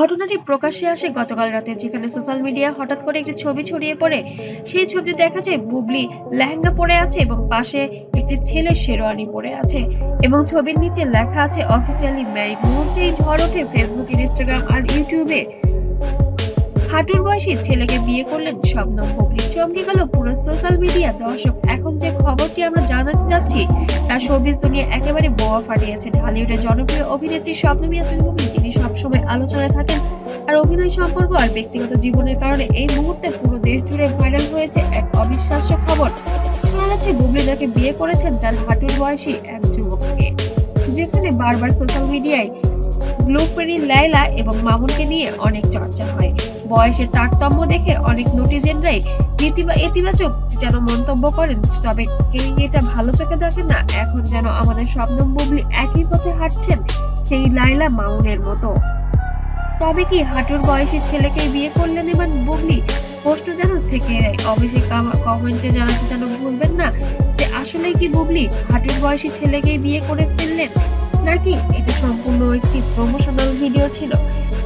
ঘটনাটি প্রকাশ্যে আসে গতকাল রাতে, যেখানে সোশ্যাল মিডিয়ায় হঠাৎ করে একটি ছবি ছড়িয়ে পড়ে। সেই ছবিতে দেখা যায় বুবলি লেহেঙ্গা পরে আছে এবং পাশে একটি ছেলে শেরওয়ানি পরে আছে, এবং ছবির নিচে লেখা আছে অফিসিয়ালি ম্যারিড। মুহূর্তেই ঝড় ওঠে ফেসবুক, ইনস্টাগ্রাম আর ইউটিউবে। হাঁটুর বয়সী ছেলেকে বিয়ে করলেন শবনম বুবলি। চমকে গেল পুরো সোশ্যাল মিডিয়া। দর্শক, এখন যে খবরটি আমরা জানাতে যাচ্ছি তা শোবিজ দুনিয়া একেবারে বোয়া ফাটিয়েছে। ঢালিউডের জনপ্রিয় অভিনেত্রী শবনম ইয়াসমিন বুবলি, যিনি সবসময় আলোচনায় থাকেন আর অভিনয় সম্পর্ক আর ব্যক্তিগত জীবনের কারণে এই মুহূর্তে পুরো দেশ জুড়ে ভাইরাল হয়েছে এক অবিশ্বাস্য খবর। শোনা যাচ্ছে বুবলি নাকি বিয়ে করেছেন তার হাঁটুর বয়সী এক যুবককে। যেখানে বারবার সোশ্যাল মিডিয়ায় ব্লুবেরি লায়লা এবং মামুনকে নিয়ে অনেক চর্চা হয়। বয়সের তারতম্য দেখে অনেক নেটিজেনরাই ইতিবাচক যেন মন্তব্য করেন, তবে কেউ এটা ভালো চোখে দেখেন না। এখন যেন আমাদের শবনম বুবলি একই পথে হাঁটছেন সেই লায়লা মামুনের মতো। তবে কি হাঁটুর বয়সী ছেলেকেই বিয়ে করলেন এবার বুবলি? প্রশ্ন যেন থেকে যায়। অবশ্যই কমেন্টে জানাতে যেন ভুলবেন না যে আসলে কি বুবলি হাঁটুর বয়সী ছেলেকেই বিয়ে করে ফেললেন, নাকি এটা সম্পূর্ণ একটি প্রমোশনাল ভিডিও ছিল।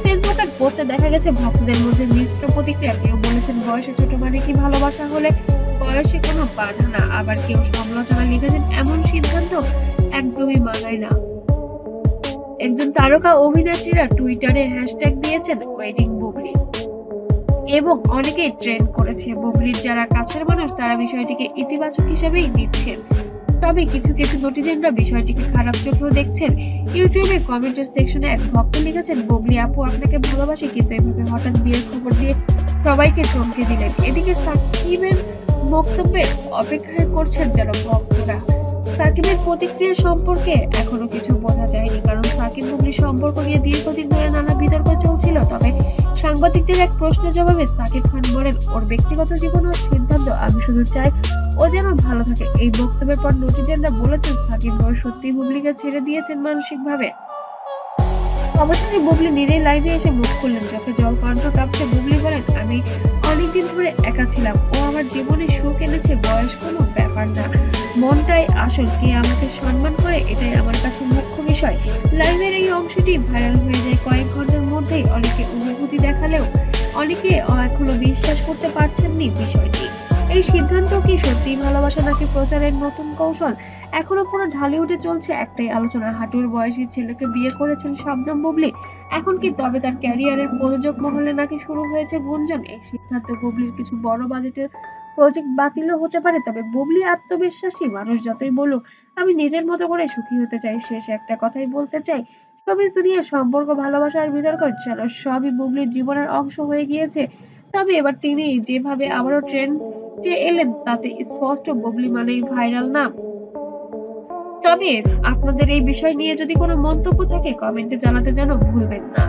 ফেসবুকের পোস্টে দেখা গেছে ভক্তদের মধ্যে মিশ্র প্রতিক্রিয়া। কেউ বলেছেন বয়সে ছোট মানে কি ভালোবাসা হলে বয়সে কোনো বাধা না, আবার কেউ সমালোচনা লিখেছেন এমন সিদ্ধান্ত একদমই মানায় না। একজন তারকা অভিনেত্রীরা টুইটারে হ্যাশট্যাগ দিয়েছেন ওয়েডিং বুবলি এবং অনেকেই ট্রেন্ড করেছে। বুবলির যারা কাছের মানুষ তারা বিষয়টিকে ইতিবাচক হিসেবেই নিচ্ছেন, তবে কিছু কিছু নেটিজেনরা বিষয়টিকে খারাপ চোখেও দেখছেন। ইউটিউবে কমেন্টের সেকশনে এক ভক্ত লিখেছেন, বুবলি আপু আপনাকে ভালোবাসি, কিন্তু এভাবে হঠাৎ বিয়ের খবর দিয়ে সবাইকে চমকে দিলেন। এদিকে সাকিবের বক্তব্যের অপেক্ষায় করছেন যারা ভক্তরা। সাকিবের প্রতিক্রিয়া সম্পর্কে এখনো কিছু বোঝা যায়নি, কারণ সাকিব বুবলি সম্পর্ক নিয়ে দীর্ঘদিন ধরে নানা বিতর্ক চলছিল। তবে সাংবাদিকদের এক প্রশ্নের জবাবে সাকিব খান বলেন, ওর ব্যক্তিগত জীবন ও সিদ্ধান্ত, আমি শুধু চাই ও যেন ভালো থাকে। এই বক্তব্যের পর নেটিজেনরা বলেছেন সাকিব সত্যিই বুবলিকে ছেড়ে দিয়েছেন মানসিকভাবে। অবশেষে বুবলি নিজেই লাইভে এসে মুখ খুললেন, চোখে জল, কণ্ঠ কাঁপছে। বুবলি বলেন, আমি অনেকদিন ধরে একা ছিলাম, ও আমার জীবনে সুখ এনেছে, বয়স কোনো ব্যাপার না, মনটাই আসল, কে আমাকে সম্মান করে এটাই আমার কাছে মুখ্য বিষয়। লাইভের এই অংশটি ভাইরাল হয়ে যায় কয়েক ঘন্টার মধ্যেই। অনেকে অনুভূতি দেখালেও অনেকে এখনো বিশ্বাস করতে পারছেননি বিষয়টি। এই সিদ্ধান্ত কি সত্যিই ভালোবাসা নাকি প্রচারের নতুন কৌশল? এখনো পুরো ঢালিউডে চলছে একটাই আলোচনা, হাঁটুর বয়সী ছেলেকে বিয়ে করেছেন শবনম বুবলি। এখন কি তবে তার ক্যারিয়ারের প্রযোজক মহলে নাকি শুরু হয়েছে গুঞ্জন? এই সিদ্ধান্ত বুবলির কিছু বড় বাজেটের প্রজেক্ট বাতিলও হতে পারে। তবে বুবলি আত্মবিশ্বাসী, মানুষ যতই বলুক আমি নিজের মতো করে সুখী হতে চাই। শেষে একটা কথাই বলতে চাই, শোবিজ দুনিয়ার সম্পর্ক, ভালোবাসা আর বিতর্ক যেন সবই বুবলির জীবনের অংশ হয়ে গিয়েছে। তবে এবার তিনি যেভাবে আবারও ট্রেন্ডে এলেন তাতে স্পষ্ট বুবলি মানেই ভাইরাল নাম। তবে আপনাদের এই বিষয় নিয়ে যদি কোনো মন্তব্য থাকে কমেন্টে জানাতে যেন ভুলবেন না।